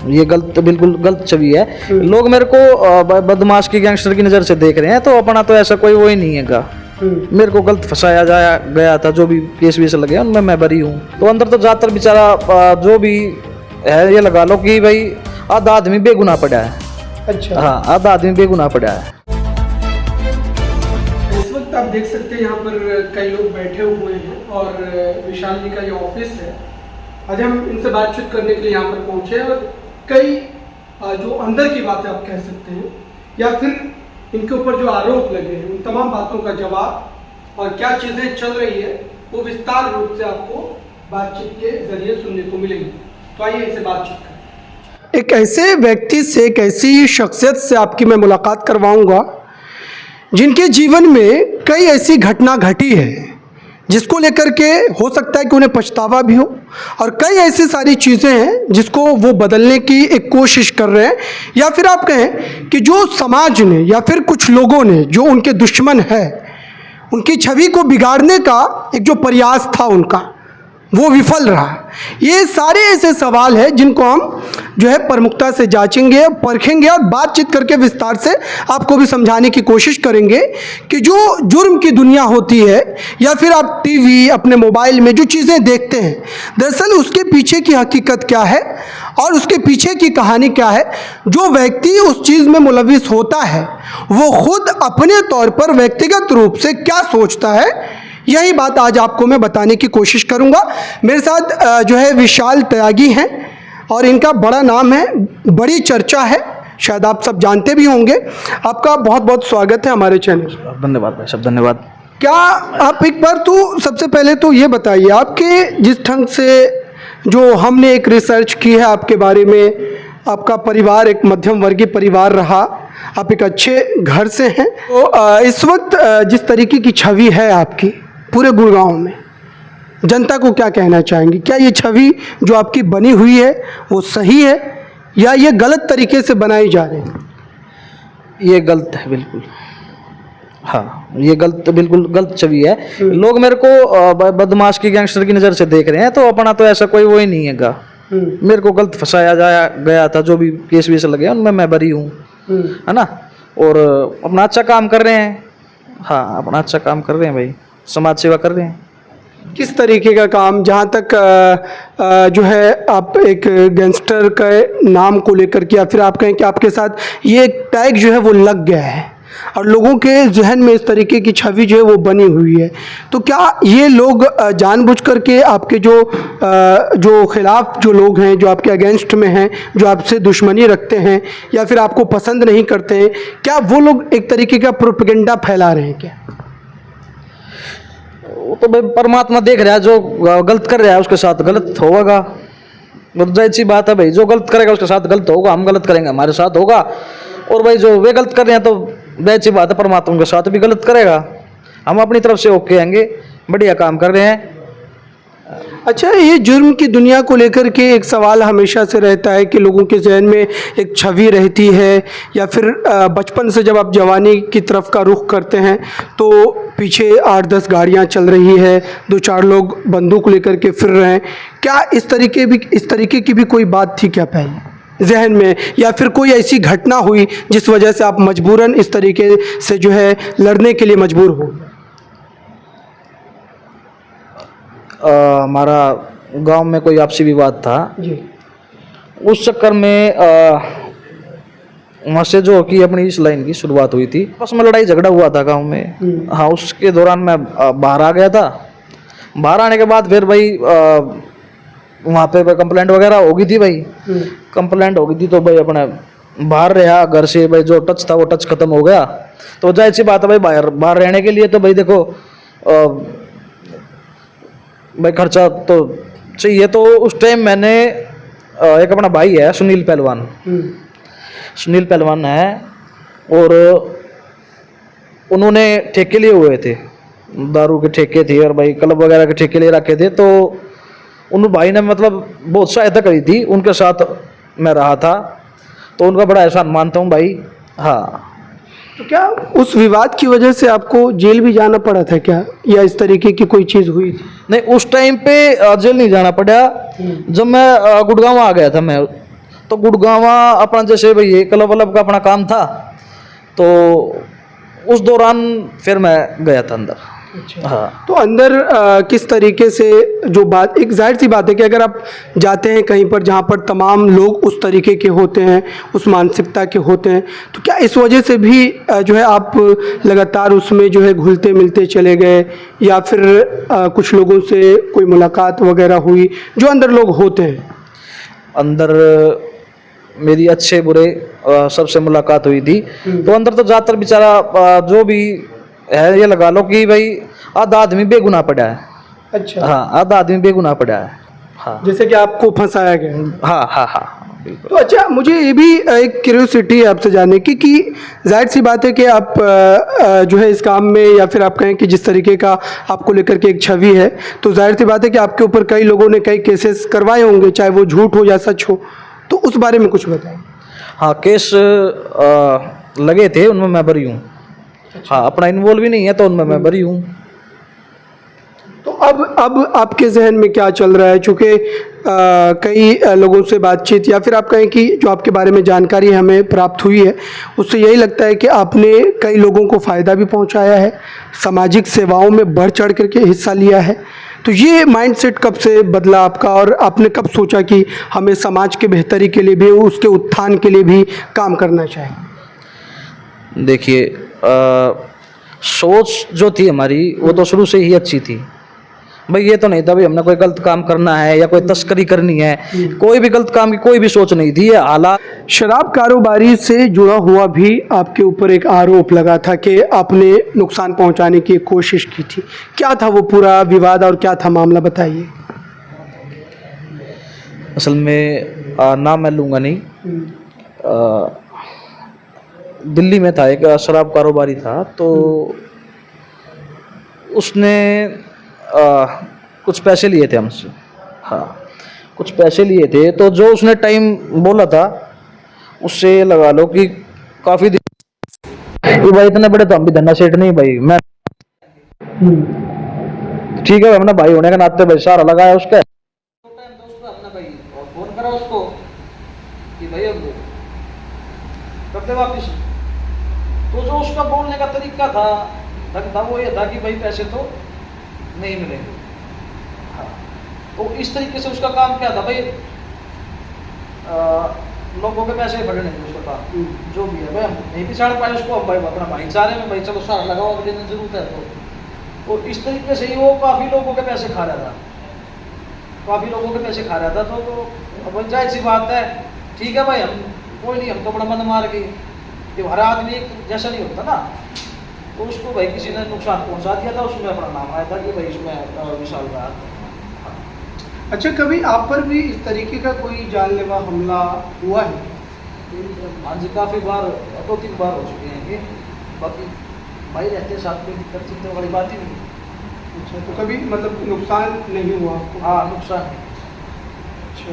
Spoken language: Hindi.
ये गलत, बिल्कुल गलत छवि है। लोग मेरे को बदमाश की, गैंगस्टर की नज़र से देख रहे हैं, तो अपना तो ऐसा कोई वो ही नहीं है। मेरे को गलत फंसाया जाया गया था, जो भी केस वेस लगे उनमें मैं बरी हूँ। तो अंदर तो ज़्यादातर बेचारा जो भी है, ये लगा लो कि भाई आधा आदमी बेगुनाह पड़ा है। अच्छा। हाँ, आधा आदमी बेगुनाह पड़ा है। इस वक्त आप देख सकते हैं यहाँ पर कई लोग बैठे हुए हैं और विशाल जी का ये ऑफिस है। आज हम इनसे बातचीत करने के लिए यहाँ पर पहुँचे हैं और कई जो अंदर की बातें आप कह सकते हैं या फिर इनके ऊपर जो आरोप लगे हैं, उन तमाम बातों का जवाब और क्या चीज़ें चल रही है वो विस्तार रूप से आपको बातचीत के जरिए सुनने को मिलेंगी। तो आइए इनसे बातचीत करें। एक ऐसे व्यक्ति से, एक ऐसी शख्सियत से आपकी मैं मुलाकात करवाऊंगा जिनके जीवन में कई ऐसी घटना घटी है जिसको लेकर के हो सकता है कि उन्हें पछतावा भी हो, और कई ऐसी सारी चीज़ें हैं जिसको वो बदलने की एक कोशिश कर रहे हैं, या फिर आप कहें कि जो समाज ने या फिर कुछ लोगों ने जो उनके दुश्मन है, उनकी छवि को बिगाड़ने का एक जो प्रयास था उनका, वो विफल रहा। ये सारे ऐसे सवाल हैं जिनको हम जो है प्रमुखता से जांचेंगे, परखेंगे और बातचीत करके विस्तार से आपको भी समझाने की कोशिश करेंगे कि जो जुर्म की दुनिया होती है या फिर आप टीवी, अपने मोबाइल में जो चीज़ें देखते हैं, दरअसल उसके पीछे की हकीकत क्या है और उसके पीछे की कहानी क्या है। जो व्यक्ति उस चीज़ में मुलविस होता है वो खुद अपने तौर पर व्यक्तिगत रूप से क्या सोचता है, यही बात आज आपको मैं बताने की कोशिश करूंगा। मेरे साथ जो है विशाल त्यागी हैं और इनका बड़ा नाम है, बड़ी चर्चा है, शायद आप सब जानते भी होंगे। आपका बहुत बहुत स्वागत है हमारे चैनल। धन्यवाद भाई साहब, धन्यवाद। क्या आप एक बार तो सबसे पहले तो ये बताइए, आपके जिस ढंग से जो हमने एक रिसर्च की है आपके बारे में, आपका परिवार एक मध्यम वर्गीय परिवार रहा, आप एक अच्छे घर से हैं, तो इस वक्त जिस तरीके की छवि है आपकी पूरे गुड़गांव में, जनता को क्या कहना चाहेंगे? क्या ये छवि जो आपकी बनी हुई है वो सही है या ये गलत तरीके से बनाई जा रही है? ये गलत है बिल्कुल। हाँ, ये गलत, बिल्कुल गलत छवि है। लोग मेरे को बदमाश की, गैंगस्टर की नज़र से देख रहे हैं, तो अपना तो ऐसा कोई वो ही नहीं है। मेरे को गलत फंसाया जाया गया था, जो भी केस वेस लगे उनमें मैं बरी हूँ, है ना। और अपना अच्छा काम कर रहे हैं। हाँ, अपना अच्छा काम कर रहे हैं भाई, समाज सेवा कर रहे हैं। किस तरीके का काम? जहाँ तक जो है आप एक गैंगस्टर के नाम को लेकर के या फिर आप कहें कि आपके साथ ये टैग जो है वो लग गया है और लोगों के जहन में इस तरीके की छवि जो है वो बनी हुई है, तो क्या ये लोग जानबूझ करके आपके जो खिलाफ जो लोग हैं, जो आपके अगेंस्ट में हैं, जो आपसे दुश्मनी रखते हैं या फिर आपको पसंद नहीं करते हैं, क्या वो लोग एक तरीके का प्रोपेगेंडा फैला रहे हैं क्या? वो तो भाई परमात्मा देख रहा है, जो गलत कर रहा है उसके साथ गलत होगा। मतलब जाहिर सी बात है भाई, जो गलत करेगा उसके साथ गलत होगा, हम गलत करेंगे हमारे साथ होगा। और भाई जो वे गलत कर रहे हैं तो जाहिर सी बात है परमात्मा उनके साथ भी गलत करेगा। हम अपनी तरफ से ओके आएंगे, बढ़िया काम कर रहे हैं। अच्छा, ये जुर्म की दुनिया को लेकर के एक सवाल हमेशा से रहता है कि लोगों के जहन में एक छवि रहती है, या फिर बचपन से जब आप जवानी की तरफ का रुख करते हैं तो पीछे 8-10 गाड़ियां चल रही है, 2-4 लोग बंदूक लेकर के फिर रहे हैं। क्या इस तरीके की भी कोई बात थी क्या पहले जहन में, या फिर कोई ऐसी घटना हुई जिस वजह से आप मजबूरन इस तरीके से जो है लड़ने के लिए मजबूर हो? हमारा गांव में कोई आपसी विवाद था जी। उस चक्कर में वहाँ से जो कि अपनी इस लाइन की शुरुआत हुई थी, आपस में लड़ाई झगड़ा हुआ था गांव में। हाँ, उसके दौरान मैं बाहर आ गया था। बाहर आने के बाद फिर भाई वहाँ पे कंप्लेंट वगैरह हो गई थी भाई। कंप्लेंट हो गई थी तो भाई अपने बाहर रहा घर से, भाई जो टच था वो टच खत्म हो गया। तो जाहिर सी बात है भाई, बाहर रहने के लिए तो भाई देखो भाई खर्चा तो चाहिए। तो उस टाइम मैंने एक अपना भाई है सुनील पहलवान, सुनील पहलवान है, और उन्होंने ठेके लिए हुए थे, दारू के ठेके थे और भाई क्लब वगैरह के ठेके लिए रखे थे। तो उन भाई ने मतलब बहुत सहायता करी थी, उनके साथ मैं रहा था, तो उनका बड़ा एहसान मानता हूँ भाई। हाँ। तो क्या उस विवाद की वजह से आपको जेल भी जाना पड़ा था क्या, या इस तरीके की कोई चीज़ हुई थी? नहीं, उस टाइम पे जेल नहीं जाना पड़ा। जब मैं गुड़गांव आ गया था मैं, तो गुड़गावा अपना जैसे भाई ये क्लब वलब का अपना काम था, तो उस दौरान फिर मैं गया था अंदर। अच्छा। हाँ। तो अंदर किस तरीके से, जो बात, एक जाहिर सी बात है कि अगर आप जाते हैं कहीं पर जहाँ पर तमाम लोग उस तरीके के होते हैं, उस मानसिकता के होते हैं, तो क्या इस वजह से भी जो है आप लगातार उसमें जो है घुलते मिलते चले गए, या फिर कुछ लोगों से कोई मुलाकात वगैरह हुई जो अंदर लोग होते हैं? अंदर मेरी अच्छे बुरे सबसे मुलाकात हुई थी। तो अंदर तो ज़्यादातर बेचारा जो भी है, ये लगा लो कि भाई आधा आदमी बेगुनाह पड़ा है। अच्छा। हाँ, आधा आदमी बेगुनाह पड़ा है। हाँ जैसे कि आपको फंसाया गया। हाँ हाँ हाँ बिल्कुल। तो अच्छा, मुझे ये भी एक क्यूरियोसिटी है आपसे जानने की कि जाहिर सी बात है कि आप जो है इस काम में, या फिर आप कहें कि जिस तरीके का आपको लेकर के एक छवि है, तो जाहिर सी बात है कि आपके ऊपर कई लोगों ने कई केसेस करवाए होंगे, चाहे वो झूठ हो या सच हो, तो उस बारे में कुछ बताएं। हाँ, केस लगे थे, उनमें मैं बरी हूँ। हाँ, अपना इन्वॉल्व भी नहीं है तो उनमें मैं बरी हूँ। तो अब आपके जहन में क्या चल रहा है? चूँकि कई लोगों से बातचीत, या फिर आप कहें कि जो आपके बारे में जानकारी हमें प्राप्त हुई है, उससे यही लगता है कि आपने कई लोगों को फ़ायदा भी पहुंचाया है, सामाजिक सेवाओं में बढ़ चढ़ करके हिस्सा लिया है। तो ये माइंडसेट कब से बदला आपका, और आपने कब सोचा कि हमें समाज के बेहतरी के लिए भी, उसके उत्थान के लिए भी काम करना चाहिए? देखिए, सोच जो थी हमारी वो तो शुरू से ही अच्छी थी भाई। ये तो नहीं था भाई हमने कोई गलत काम करना है या कोई तस्करी करनी है, कोई भी गलत काम की कोई भी सोच नहीं थी। ये हालात, शराब कारोबारी से जुड़ा हुआ भी आपके ऊपर एक आरोप लगा था कि आपने नुकसान पहुंचाने की कोशिश की थी। क्या था वो पूरा विवाद और क्या था मामला, बताइए। असल में नाम मैं लूँगा नहीं। दिल्ली में था एक शराब कारोबारी था, तो उसने कुछ पैसे लिए थे हमसे। हाँ, कुछ पैसे लिए थे, तो जो उसने टाइम बोला था उससे लगा लो कि काफ़ी दिन भाई, इतने बड़े तो हम भी धन्ना सेठ नहीं भाई। मैं ठीक है, हमने भाई होने के नाते भाई सारा लगाया उसका। अपना भाई और फोन करा उसको कि भाई अब करते वापिस। तो जो उसका बोलने का तरीका था, ढंग था, वो ये था कि भाई पैसे तो नहीं मिलेंगे। हाँ, तो इस तरीके से उसका काम क्या था भाई, लोगों के पैसे भरने थे उसका काम। जो भी है भाई, हम नहीं भी छाड़ पाए उसको, भाई अपना भाईचारे में भाई चलो सारा लगाओ, अगले दिन जरूरत है तो इस तरीके से ही वो काफ़ी लोगों के पैसे खा रहा था, काफ़ी लोगों के पैसे खा रहा था। तो अब जाहिर सी बात है, ठीक है भाई, हम कोई नहीं, हम तो बड़ा मन मार गए कि हर आदमी एक जैसा नहीं होता ना। तो उसको भाई किसी ने नुकसान पहुंचा दिया था, उसमें अपना नाम आया था कि भाई इसमें विशाल का। अच्छा, कभी आप पर भी इस तरीके का कोई जानलेवा हमला हुआ है? हाँ जी, काफ़ी बार, 2-3 बार हो चुके हैं ये। बाकी भाई रहते साथ में दिक्कत चिंता वाली बात ही नहीं। अच्छा, तो कभी मतलब नुकसान नहीं हुआ आपको? हाँ, नुकसान। अच्छा।